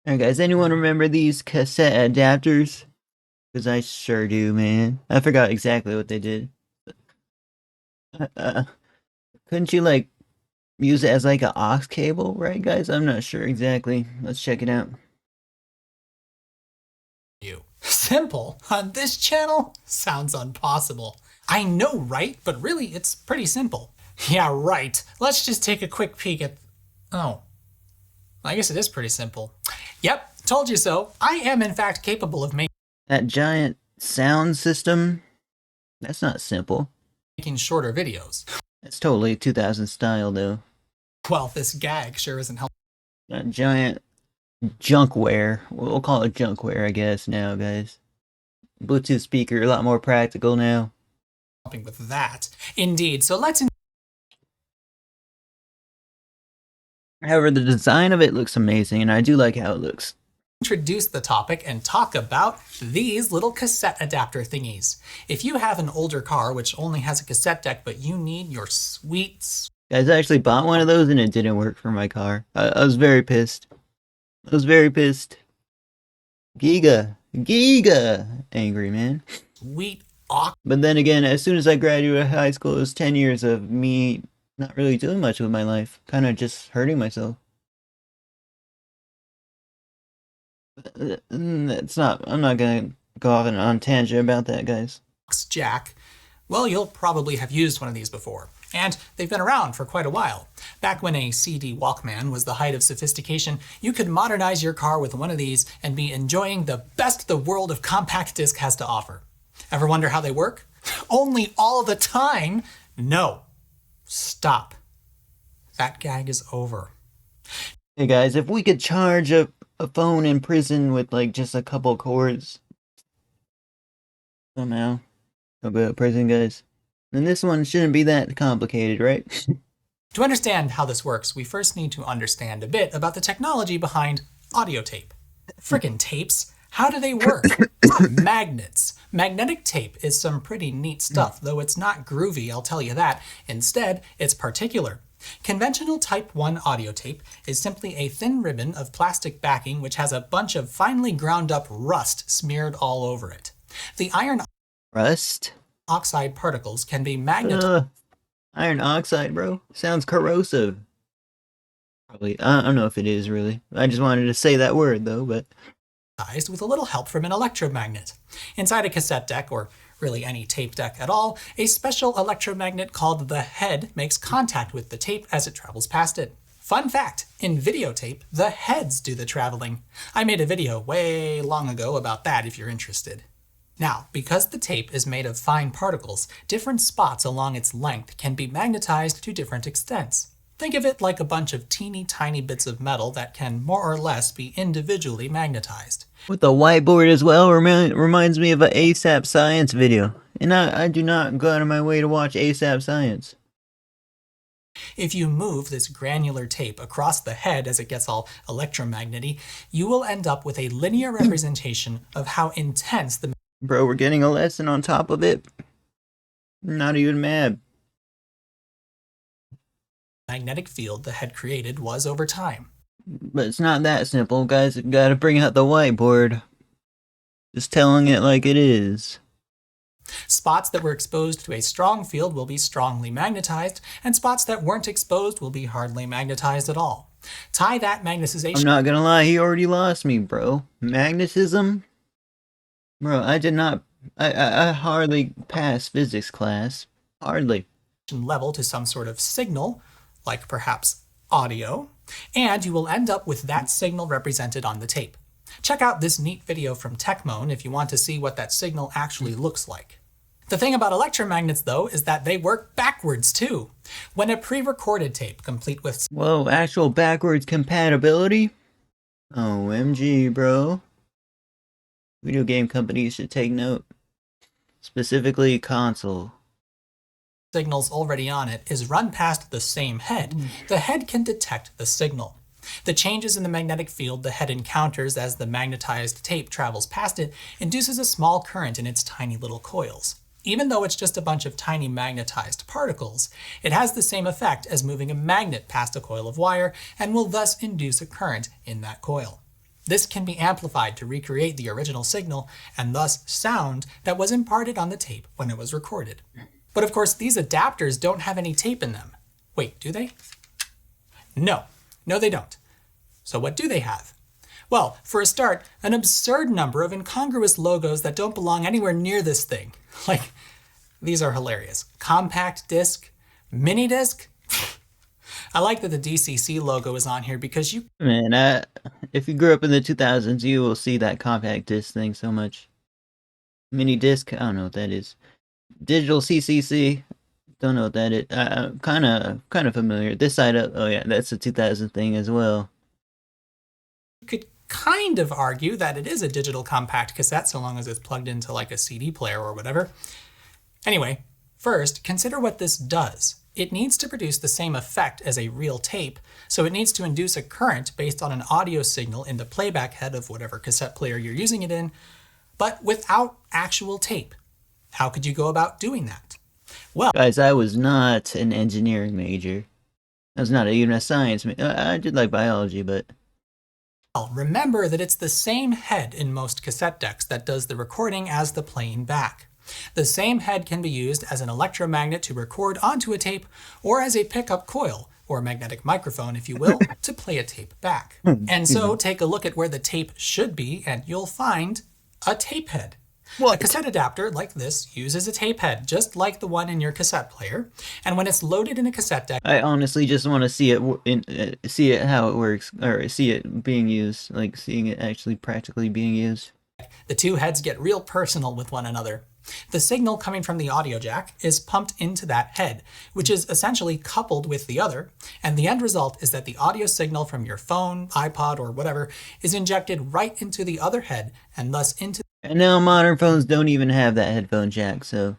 Alright guys, anyone remember these cassette adapters? Because I sure do, man. I forgot exactly what they did. Uh, couldn't you like use it as like an aux cable, right guys? I'm not sure exactly. Let's check it out. Simple? On this channel? Sounds impossible. I know, right? But really, it's pretty simple. Yeah, right. Let's just take a quick peek at... Oh. I guess it is pretty simple. Yep, told you so. I am in fact capable of That giant sound system? That's not simple. making shorter videos. That's totally 2000 style though. Well, this gag sure isn't helping. That giant junkware. We'll call it junkware, I guess, now, guys. Bluetooth speaker, a lot more practical now. With that. Indeed, so let's... However, the design of it looks amazing, and I do like how it looks. Introduce the topic and talk about these little cassette adapter thingies. If you have an older car which only has a cassette deck, but you need your sweet... Guys, I actually bought one of those and it didn't work for my car. I was very pissed. I was very pissed. Giga angry, man. Sweet But then again, as soon as I graduated high school, it was 10 years of me not really doing much with my life. Kind of just hurting myself. That's not, I'm not gonna go off on a tangent about that, guys. Jack. Well, you'll probably have used one of these before. And they've been around for quite a while. Back when a CD Walkman was the height of sophistication, you could modernize your car with one of these and be enjoying the best the world of compact disc has to offer. Ever wonder how they work? Only all the time? No. Stop. That gag is over. Hey guys, if we could charge a phone in prison with like just a couple cords somehow, don't go to prison, guys. Then this one shouldn't be that complicated, right? To understand how this works, we first need to understand a bit about the technology behind audio tape. Frickin' tapes. How do they work? Magnets. Magnetic tape is some pretty neat stuff, though it's not groovy, I'll tell you that. Instead, it's particular. Conventional Type 1 audio tape is simply a thin ribbon of plastic backing which has a bunch of finely ground up rust smeared all over it. The iron oxide particles can be magnetized. Iron oxide, bro? Sounds corrosive. Probably. I don't know if it is, really. I just wanted to say that word, though, but... with a little help from an electromagnet. Inside a cassette deck, or really any tape deck at all, a special electromagnet called the head makes contact with the tape as it travels past it. Fun fact, in videotape, the heads do the traveling. I made a video way long ago about that if you're interested. Now, because the tape is made of fine particles, different spots along its length can be magnetized to different extents. Think of it like a bunch of teeny tiny bits of metal that can more or less be individually magnetized. With the whiteboard as well reminds me of an ASAP Science video. And I do not go out of my way to watch ASAP Science. If you move this granular tape across the head as it gets all electromagnet-y, you will end up with a linear representation of how intense the... Bro, we're getting a lesson on top of it. I'm not even mad. Magnetic field the head created was over time. But it's not that simple, guys. You gotta bring out the whiteboard. Just telling it like it is. Spots that were exposed to a strong field will be strongly magnetized, and spots that weren't exposed will be hardly magnetized at all. Tie that magnetization... I'm not gonna lie, he already lost me, bro. Magnetism? Bro, I did not... I hardly passed physics class. Hardly. Level to some sort of signal, like perhaps audio, and you will end up with that signal represented on the tape. Check out this neat video from Techmoan if you want to see what that signal actually looks like. The thing about electromagnets, though, is that they work backwards, too. When a pre-recorded tape, complete with... Whoa, actual backwards compatibility? OMG, bro. Video game companies should take note. Specifically, console. Signals already on it is run past the same head. The head can detect the signal. The changes in the magnetic field the head encounters as the magnetized tape travels past it induces a small current in its tiny little coils. Even though it's just a bunch of tiny magnetized particles, it has the same effect as moving a magnet past a coil of wire and will thus induce a current in that coil. This can be amplified to recreate the original signal and thus sound that was imparted on the tape when it was recorded. But of course, these adapters don't have any tape in them. Wait, do they? No, they don't. So what do they have? Well, for a start, an absurd number of incongruous logos that don't belong anywhere near this thing. Like, these are hilarious. Compact disc, mini disc. I like that the DCC logo is on here because you... Man, if you grew up in the 2000s, you will see that compact disc thing so much. Mini disc, I don't know what that is. Digital CCC, don't know what that is. Kind of familiar. This side up, oh yeah, that's a 2000 thing as well. You could kind of argue that it is a digital compact cassette so long as it's plugged into like a CD player or whatever. Anyway, first, consider what this does. It needs to produce the same effect as a real tape, so it needs to induce a current based on an audio signal in the playback head of whatever cassette player you're using it in, but without actual tape. How could you go about doing that? Well, guys, I was not an engineering major. I was not even a science major. I did like biology, but... remember that it's the same head in most cassette decks that does the recording as the playing back. The same head can be used as an electromagnet to record onto a tape, or as a pickup coil, or magnetic microphone if you will, to play a tape back. And so take a look at where the tape should be and you'll find a tape head. What? A cassette adapter like this uses a tape head, just like the one in your cassette player, and when it's loaded in a cassette deck... I honestly just want to see it how it works, or see it being used, like seeing it actually practically being used. The two heads get real personal with one another. The signal coming from the audio jack is pumped into that head, which is essentially coupled with the other, and the end result is that the audio signal from your phone, iPod, or whatever is injected right into the other head, and thus into... And now modern phones don't even have that headphone jack, so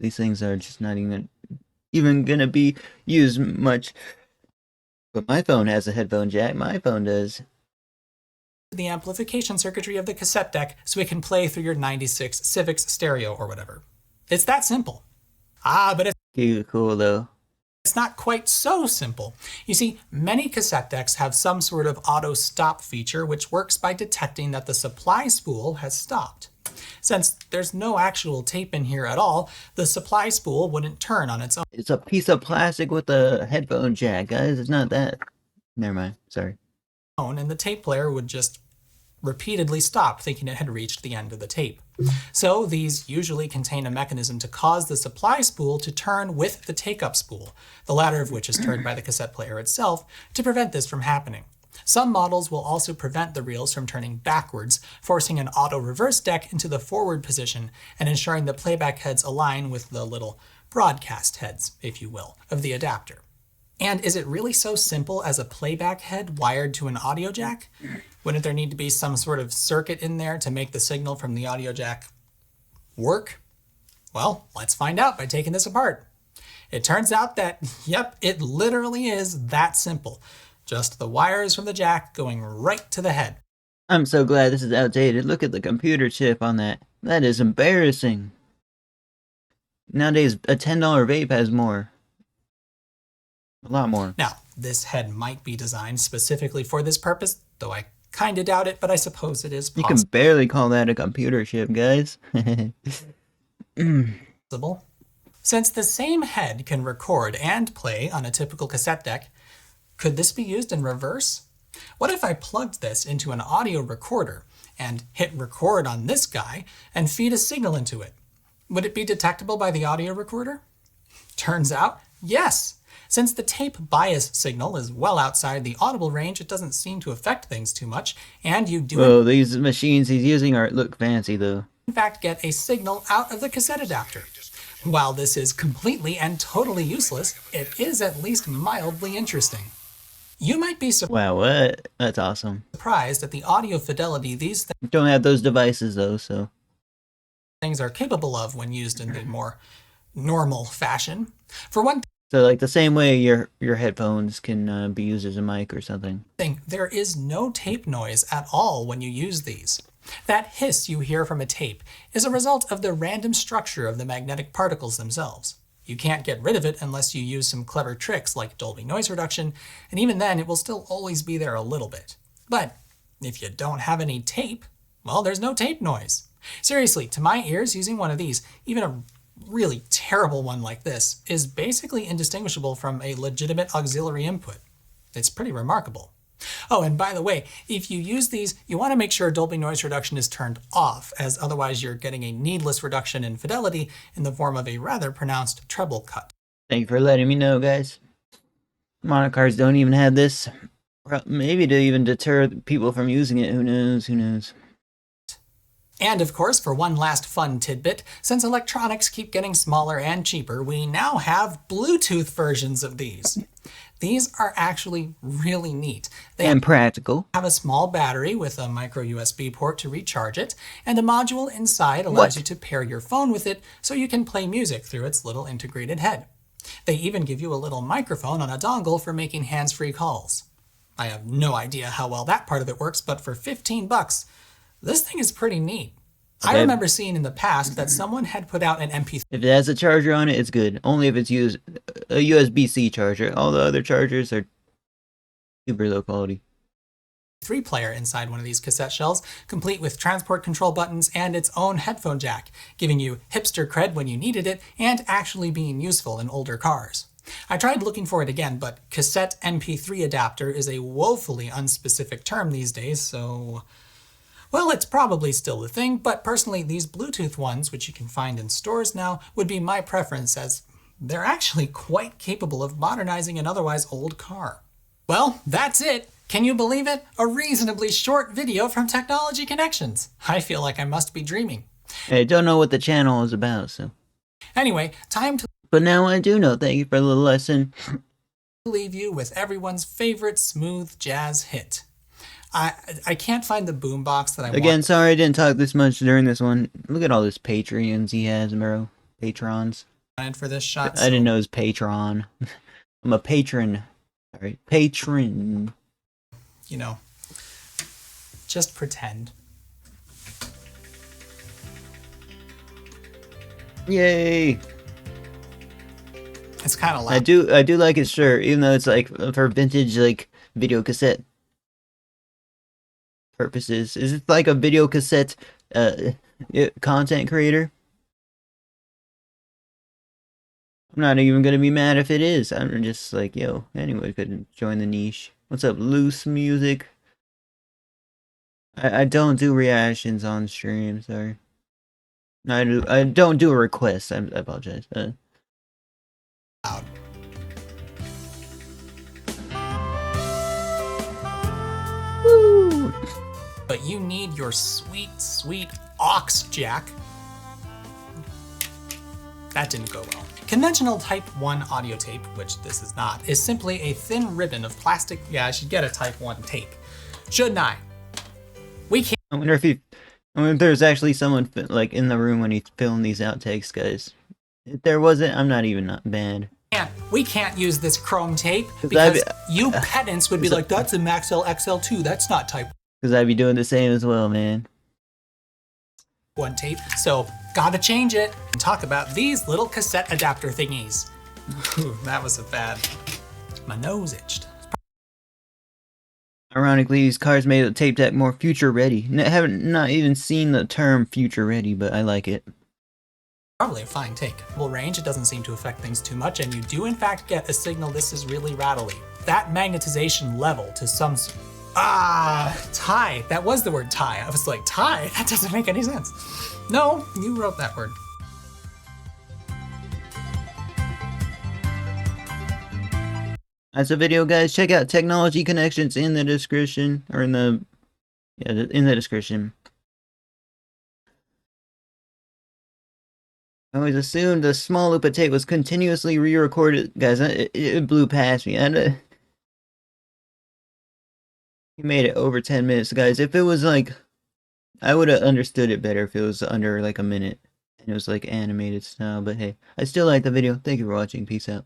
these things are just not even gonna be used much. But my phone has a headphone jack, my phone does. The amplification circuitry of the cassette deck so it can play through your 96 Civics stereo or whatever. It's that simple. But it's Cool though. It's not quite so simple. You see, many cassette decks have some sort of auto stop feature which works by detecting that the supply spool has stopped. Since there's no actual tape in here at all, the supply spool wouldn't turn on its own. It's a piece of plastic with a headphone jack, guys. It's not that. Never mind. Sorry. And the tape player would just repeatedly stop, thinking it had reached the end of the tape. So these usually contain a mechanism to cause the supply spool to turn with the take-up spool, the latter of which is turned by the cassette player itself, to prevent this from happening. Some models will also prevent the reels from turning backwards, forcing an auto-reverse deck into the forward position and ensuring the playback heads align with the little broadcast heads, if you will, of the adapter. And is it really so simple as a playback head wired to an audio jack? Wouldn't there need to be some sort of circuit in there to make the signal from the audio jack work? Well, let's find out by taking this apart. It turns out that, yep, it literally is that simple. Just the wires from the jack going right to the head. I'm so glad this is outdated. Look at the computer chip on that. That is embarrassing. Nowadays, a $10 vape has more. A lot more. Now, this head might be designed specifically for this purpose, though I kinda doubt it, but I suppose it is possible. You can barely call that a computer chip, guys. Since the same head can record and play on a typical cassette deck, could this be used in reverse? What if I plugged this into an audio recorder and hit record on this guy and feed a signal into it? Would it be detectable by the audio recorder? Turns out, yes. Since the tape bias signal is well outside the audible range, it doesn't seem to affect things too much, and you do Whoa, these machines he's using look fancy though. In fact get a signal out of the cassette adapter. While this is completely and totally useless, it is at least mildly interesting. You might be wow, what? That's awesome. Surprised at the audio fidelity these don't have those devices though, so things are capable of when used in the more normal fashion. For one so like the same way your headphones can be used as a mic or something. There is no tape noise at all when you use these. That hiss you hear from a tape is a result of the random structure of the magnetic particles themselves. You can't get rid of it unless you use some clever tricks like Dolby noise reduction, and even then it will still always be there a little bit. But If you don't have any tape, well, there's no tape noise. Seriously, to my ears, using one of these, even a really terrible one like this, is basically indistinguishable from a legitimate auxiliary input. It's pretty remarkable. Oh, and by the way, if you use these, you want to make sure Dolby Noise Reduction is turned off, as otherwise you're getting a needless reduction in fidelity in the form of a rather pronounced treble cut. Thank you for letting me know, guys. Monocards don't even have this. Maybe to even deter people from using it. Who knows? Who knows? And of course, for one last fun tidbit, since electronics keep getting smaller and cheaper, we now have Bluetooth versions of these. These are actually really neat. And practical. Have a small battery with a micro USB port to recharge it, and a module inside allows you to pair your phone with it so you can play music through its little integrated head. They even give you a little microphone on a dongle for making hands-free calls. I have no idea how well that part of it works, but for 15 bucks, this thing is pretty neat. I remember seeing in the past that someone had put out an MP3. If it has a charger on it, it's good. Only if it's a USB-C charger. All the other chargers are super low quality. Player inside one of these cassette shells, complete with transport control buttons and its own headphone jack, giving you hipster cred when you needed it and actually being useful in older cars. I tried looking for it again, but cassette MP3 adapter is a woefully unspecific term these days, so... well, it's probably still a thing, but personally these Bluetooth ones, which you can find in stores now, would be my preference as they're actually quite capable of modernizing an otherwise old car. Well, that's it! Can you believe it? A reasonably short video from Technology Connections. I feel like I must be dreaming. I don't know what the channel is about, so... anyway, time to... but now I do know. Thank you for the lesson. leave you with everyone's favorite smooth jazz hit. I can't find the boombox that I want. Again, sorry I didn't talk this much during this one. Look at all this Patreons he has, bro. Patrons. For this shot. I didn't know it was Patron. I'm a patron. Sorry. Patron. You know, just pretend. Yay! It's kind of loud. I do like his shirt, even though it's like for vintage like video cassette purposes. Is it like a video cassette content creator? I'm not even gonna be mad if it is. I'm just like, yo, anyone could join the niche. What's up, Loose Music? I don't do reactions on stream, sorry. I don't do requests. I apologize. Loud. Woo! But you need your sweet, sweet aux jack. That didn't go well. Conventional Type 1 audio tape, which this is not, is simply a thin ribbon of plastic. Yeah, I should get a Type 1 tape. Shouldn't I? We can't. I wonder if there's actually someone like in the room when he's filming these outtakes, guys. If there wasn't, I'm not even not bad. We can't use this chrome tape because you pedants would be like, that's a Maxell XL2, that's not Type 1. Because I'd be doing the same as well, man. One tape, so gotta change it and talk about these little cassette adapter thingies. Ooh, that was a bad. My nose itched. Ironically, these cars made the tape deck more future ready. I haven't not even seen the term future ready, but I like it. Probably a fine take. Well, range, it doesn't seem to affect things too much, and you do in fact get a signal this is really rattly. That magnetization level to some... tie. That was the word tie. I was like, tie? That doesn't make any sense. No, you wrote that word. That's a video, guys. Check out Technology Connections in the description, or in the description. I always assumed the small loop of tape was continuously re-recorded. Guys, it blew past me. He made it over 10 minutes, guys. If it was like, I would have understood it better if it was under like a minute and it was like animated style. But hey, I still like the video. Thank you for watching. Peace out.